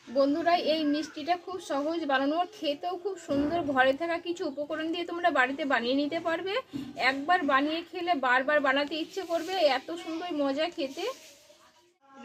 বন্ধুরা, এই মিষ্টিটা খুব সহজ বানানো, খেতেও খুব সুন্দর। ঘরে থাকা কিছু উপকরণ দিয়ে তোমরা বাড়িতে বানিয়ে নিতে পারবে। একবার বানিয়ে খেলে বারবার বানাতে ইচ্ছে করবে, এত সুন্দর মজা খেতে।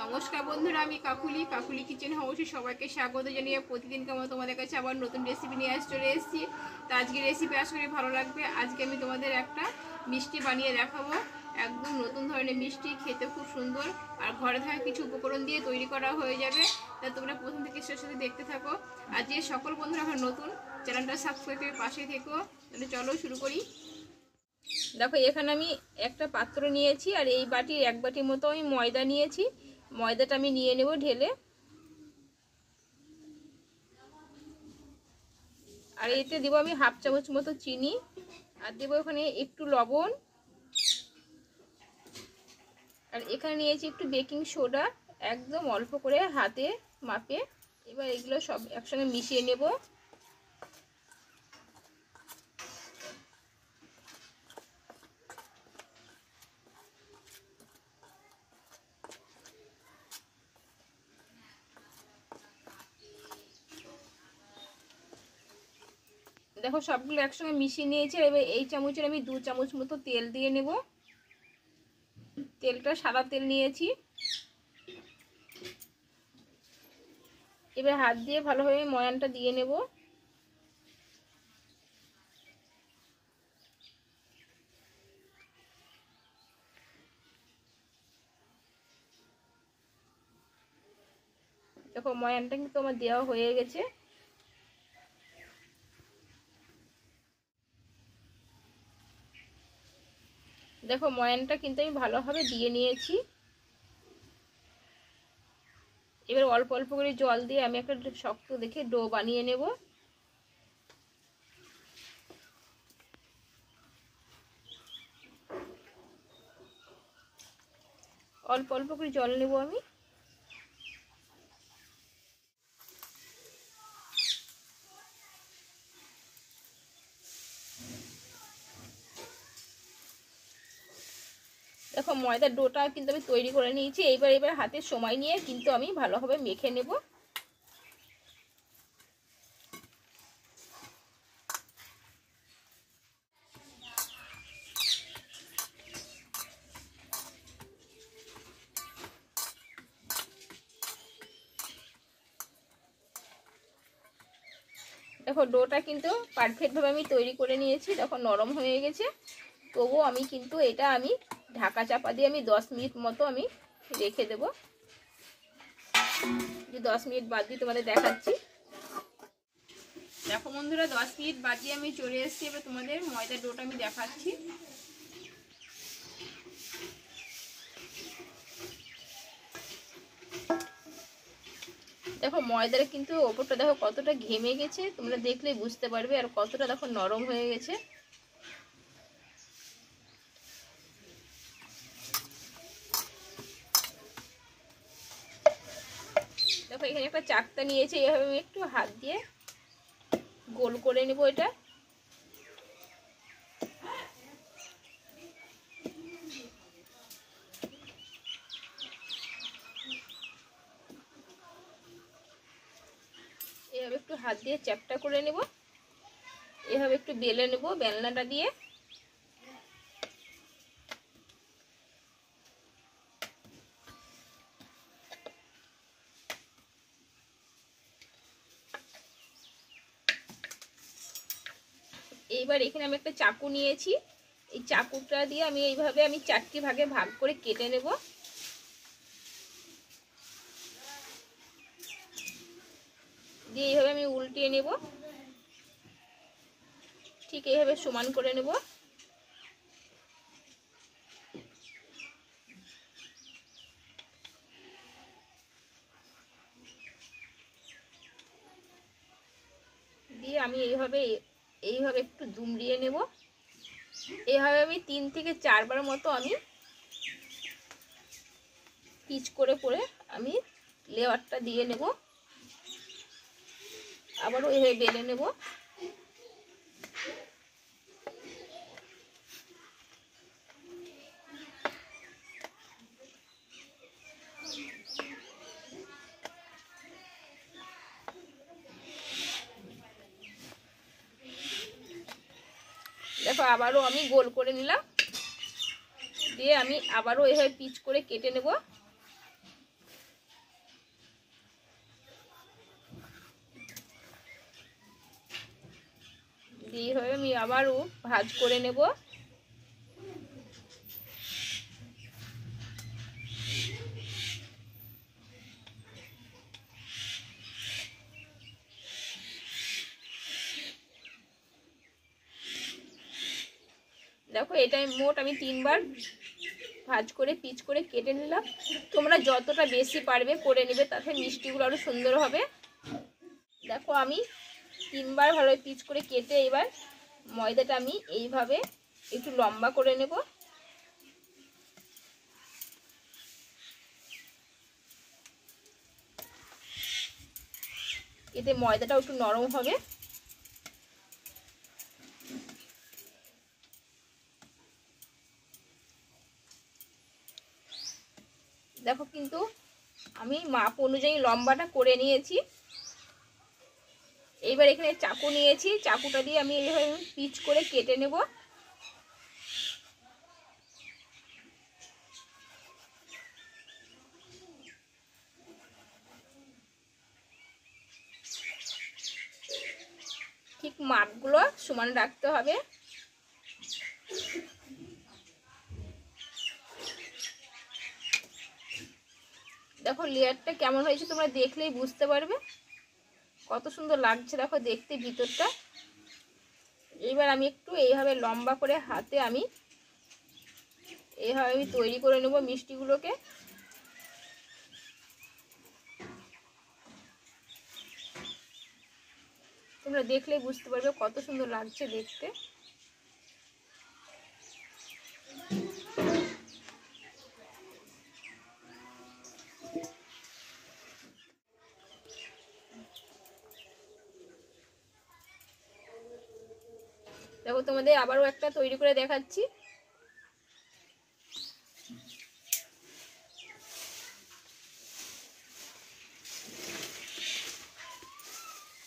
নমস্কার বন্ধুরা, আমি কাকুলি কিচেন হাউসে সবাইকে স্বাগত জানিয়ে প্রতিদিনকে আমরা তোমাদের কাছে আবার নতুন রেসিপি নিয়ে চলে এসেছি। তো আজকে রেসিপি আশা করি ভালো লাগবে। আজকে আমি তোমাদের একটা মিষ্টি বানিয়ে দেখাবো, একদম নতুন ধরনের মিষ্টি, খেতে খুব সুন্দর আর ঘরে থাকা কিছু উপকরণ দিয়ে তৈরি করা হয়ে যাবে। তা তোমরা প্রথম থেকে শেষ অবধি দেখতে থাকো। আর যে সকল বন্ধুরা এখন নতুন, চ্যানেলটা সাবস্ক্রাইব করে পাশে থেকো। তাহলে চলো শুরু করি। দেখো, এখানে আমি একটা পাত্র নিয়েছি আর এই বাটির এক বাটির মতো আমি ময়দা নিয়েছি। ময়দাটা আমি নিয়ে নেব ঢেলে। আর এতে দেবো আমি হাফ চামচ মতো চিনি, আর দেবো এখানে একটু লবণ, আর এখানে নিয়েছি একটু বেকিং সোডা, একদম অল্প করে হাতে মাপে। এবার এগুলো সব একসঙ্গে মিশিয়ে নেব। দেখো, সবগুলো একসঙ্গে মিশিয়ে নিয়েছি। এবার এই চামচের আমি 2 চামচ মতো তেল দিয়ে নেব। তেলটা সাদা তেল নিয়েছি। এবার হাত দিয়ে ভালোভাবে ময়ানটা দিয়ে নেব। দেখো, ময়ানটা কিন্তু আমার দেওয়া হয়ে গেছে। দেখো, ময়ানটা কিন্তু আমি ভালোভাবে দিয়ে নিয়েছি। এবার অল্প অল্প করে জল দিয়ে আমি একটা শক্ত দেখে ডো বানিয়ে নেব। অল্প অল্প করে জল নেব আমি। দেখো, ময়দার ডোটা কিন্তু আমি তৈরি করে নিয়েছি। এবার হাতে সময় নিয়ে কিন্তু আমি ভালোভাবে মেখে নেব। দেখো, ডোটা কিন্তু পারফেক্টভাবে আমি তৈরি করে নিয়েছি। দেখো, নরম হয়ে গেছে। তবুও আমি কিন্তু এটা ঢাকা চাপা দিয়ে 10 মিনিট মতো আমি রেখে দেব। 10 মিনিট বাদ দিয়ে তোমাদের দেখাচ্ছি। দেখো বন্ধুরা, 10 মিনিট বাদ দিয়ে আমি চলে এসেছি। এবার তোমাদের ময়দার ডোটা আমি দেখাচ্ছি। দেখো, ময়দার কিন্তু ওপরটা দেখো কতটা ঘেমে গেছে, তোমরা দেখলেই বুঝতে পারবে। আর কতটা দেখো নরম হয়ে গেছে। দেখো, এখানে একটা চাকতা নিয়েছি। এভাবে আমি একটু হাত দিয়ে গোল করে নেব এটা। এভাবে একটু হাত দিয়ে চ্যাপটা করে নেব। এভাবে একটু বেলে নেব বেলনাটা দিয়ে। এইবার এখানে আমি একটা চাকু নিয়েছি। এই চাকুটা দিয়ে আমি এইভাবে 4টি ভাগে ভাগ করে কেটে নেব। দিয়ে এইভাবে আমি উল্টিয়ে নেব। ঠিক এইভাবে সমান করে নেব। দিয়ে আমি এইভাবে একটু দুমড়িয়ে নেব। এইভাবে আমি 3 থেকে 4 বার মতো আমি পিচ করে আমি লেয়ারটা দিয়ে নেব। আবারও এইভাবে বেলে নেব। দেখো আবারও আমি গোল করে নিলাম, দিয়ে আমি আবারও এভাবে পিচ করে কেটে নেব। দিয়ে এইভাবে আমি আবারও ভাজ করে নেব। দেখো এটা মোট আমি 3 বার ভাজ করে পিচ করে কেটে নিলাম। তোমরা যতটা বেশি পারবে করে নেবে, তাতে মিষ্টিগুলো আরও সুন্দর হবে। দেখো আমি 3 বার ভালোভাবে পিচ করে কেটে এবার ময়দাটা আমি এইভাবে একটু লম্বা করে নেব। এতে ময়দাটাও একটু নরম হবে। দেখো কিন্তু আমি মাপ অনুযায়ী লম্বাটা করে নিয়েছি। এইবার এখানে চাকু নিয়েছি, চাকুটা দিয়ে আমি এইভাবে পিচ করে কেটে নেব। ঠিক মাপগুলো সমান রাখতে হবে। দেখো লেয়ারটা কেমন হয়েছে তোমরা দেখলেই বুঝতে পারবে, কত সুন্দর লাগছে দেখো দেখতে ভিতরটা। এইবার আমি একটু এইভাবে লম্বা করে হাতে আমি এইভাবে তৈরি করে নেব মিষ্টিগুলোকে। তোমরা দেখলেই বুঝতে পারবে কত সুন্দর লাগছে দেখতে। দেখো তোমাদের আবারও একটা তৈরি করে দেখাচ্ছি।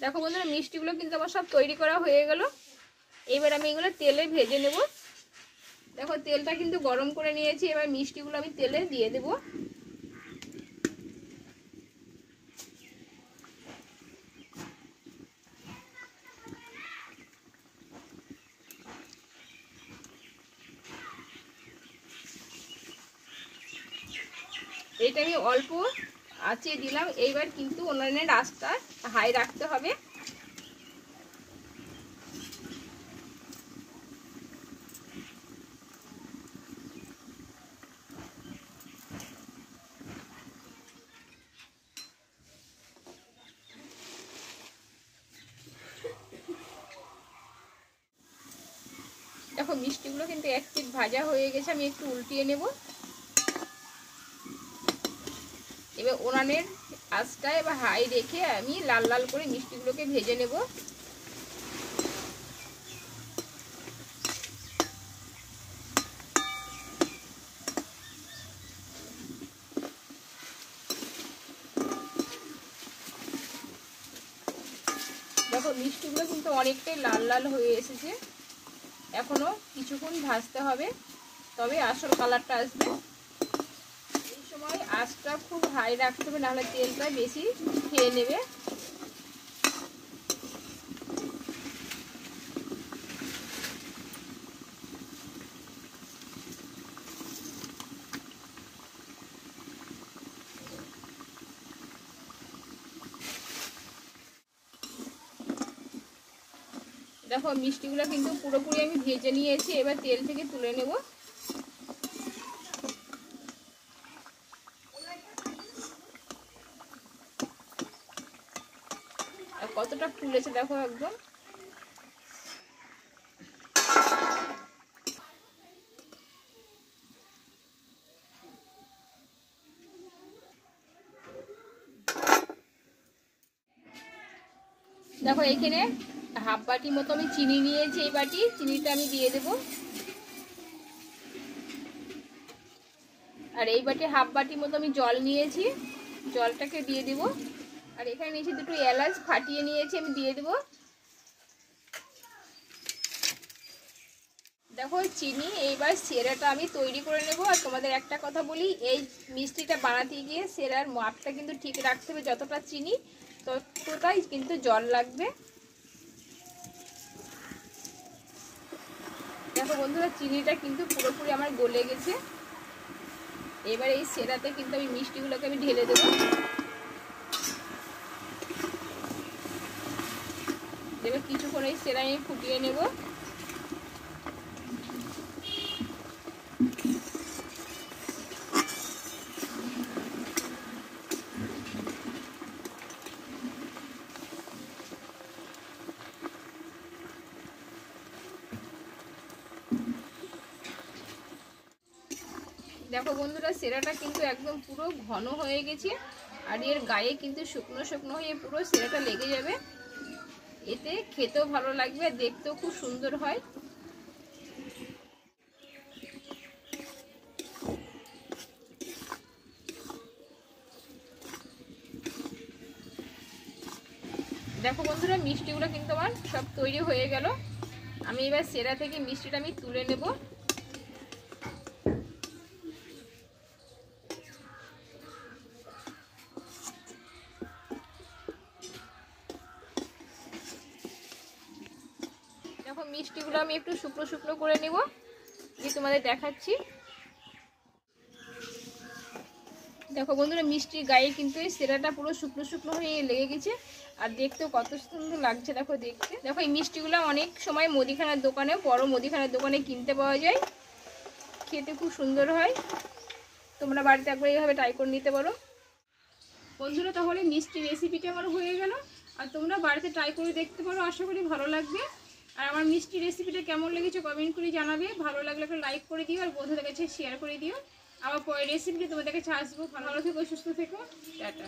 দেখো বন্ধুরা মিষ্টিগুলো কিন্তু আমার সব তৈরি করা হয়ে গেল। এবার আমি এগুলো তেলে ভেজে নেব। দেখো তেলটা কিন্তু গরম করে নিয়েছি, এবার মিষ্টিগুলো আমি তেলে দিয়ে দেব। এটা আমি অল্প আঁচে দিলাম। এইবার কিন্তু উনুনের আঁচটা হাই রাখতে হবে। দেখো মিষ্টিগুলো কিন্তু এক পিঠ ভাজা হয়ে গেছে, আমি একটু উল্টিয়ে নেব। এবার উনানের আঁচটা এবার হাই রেখে আমি লাল লাল করে মিষ্টিগুলোকে ভেজে নেব। দেখো মিষ্টিগুলো কিন্তু অনেকটাই লাল লাল হয়ে এসেছে, এখনো কিছুক্ষণ ভাজতে হবে, তবে আসল কালারটা আসবে। এই সময় আঁচটা খুব হাই রাখতে হবে, নাহলে তেলটা বেশি খেয়ে নেবে। দেখো মিষ্টিগুলো কিন্তু পুরোপুরি আমি ভেজে নিয়েছি, এবার তেল থেকে তুলে নেব। আর কতটা ফুলেছে দেখো একদম। দেখো এখানে হাফ বাটি মতো আমি চিনি নিয়েছি, এই বাটি চিনিটা আমি দিয়ে দেব। আর এই বাটি হাফ বাটি মতো আমি জল নিয়েছি, জলটাকে দিয়ে দেব। আর এখানে নিয়েছি দুটো এলাচ ফাটিয়ে নিয়েছি, আমি দিয়ে দেব। দেখো চিনি, এইবার সেরাটা আমি তৈরি করে নেব। আর তোমাদের একটা কথা বলি, এই মিষ্টিটা বানাতে গিয়ে সেরার মাপটা কিন্তু ঠিক রাখতে হবে, যতটা চিনি ততটাই কিন্তু জল লাগবে। দেখো বন্ধুরা, চিনিটা কিন্তু পুরোপুরি আমার গলে গেছে। এবার এই সেরাতে কিন্তু আমি মিষ্টিগুলোকে আমি ঢেলে দেবো। এবার কিছুক্ষণ এই সেরা আমি ফুটিয়ে নেব। দেখো বন্ধুরা, সেরাটা কিন্তু একদম পুরো ঘন হয়ে গেছে, আর এর গায়ে কিন্তু শুকনো শুকনো হয়ে পুরো সেরাটা লেগে যাবে। এতে খেতেও ভালো লাগবে, দেখতেও খুব সুন্দর হয়। দেখো বন্ধুরা, মিষ্টিগুলো কিন্তু আমার সব তৈরি হয়ে গেল। আমি এবার সেরা থেকে মিষ্টিটা আমি তুলে নেব। দেখো মিষ্টিগুলো আমি একটু শুকনো শুকনো করে নেব, দিয়ে তোমাদের দেখাচ্ছি। দেখো বন্ধুরা, মিষ্টির গায়ে কিন্তু এই সেরাটা পুরো শুকনো শুকনো হয়ে লেগে গেছে, আর দেখতেও কত সুন্দর লাগছে দেখো দেখতে। দেখো এই মিষ্টিগুলো অনেক সময় মুদিখানার দোকানে, বড় মুদিখানার দোকানে কিনতে পাওয়া যায়, খেতে খুব সুন্দর হয়। তোমরা বাড়িতে একবার এইভাবে ট্রাই করে নিতে পারো। বন্ধুরা, তাহলে মিষ্টি রেসিপিটা আমার হয়ে গেল, আর তোমরা বাড়িতে ট্রাই করে দেখতে পারো, আশা করি ভালো লাগবে। আর আমার মিষ্টি রেসিপিটা কেমন লেগেছে কমেন্ট করে জানাবে। ভালো লাগলে একটা লাইক করে দিও, আর বন্ধুদের কাছে শেয়ার করে দিও। আবার পরের রেসিপিটা তোমাদের কাছে আসবো। ভালো থেকো, সুস্থ থেকো, টাটা।